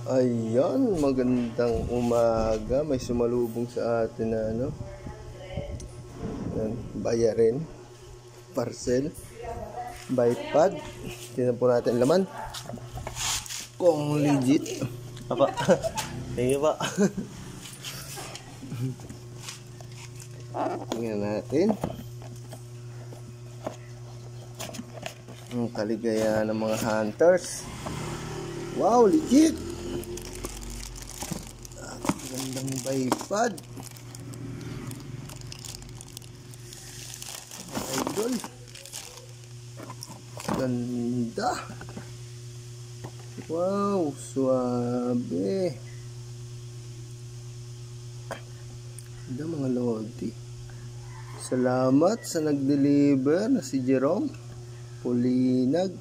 Ayan, magandang umaga. May sumalubong sa atin na bayarin, parcel, bipod. Tingnan po natin laman kung legit. Apa? Tingnan pa. Tingnan natin ang kaligayahan ng mga hunters. Wow, legit! Gandang bipod. Idol. Ganda. Wow, suabe. Ganda mga lodi. Salamat sa nag-deliver na si Jerome Pulinag.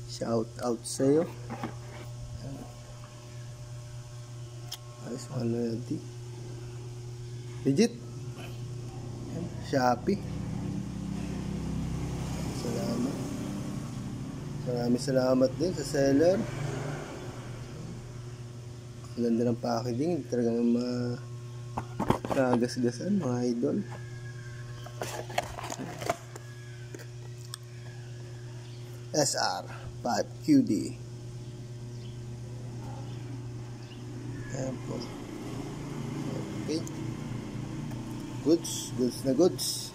Shout out sa'yo. Ayos mga lodi. Legit. Shopee. Salamat. Maraming salamat din sa seller. Ang ganda ng packaging. Talagang nakagasgasan mga idol. SR5QD. Ayan po. Okay. Goods na goods.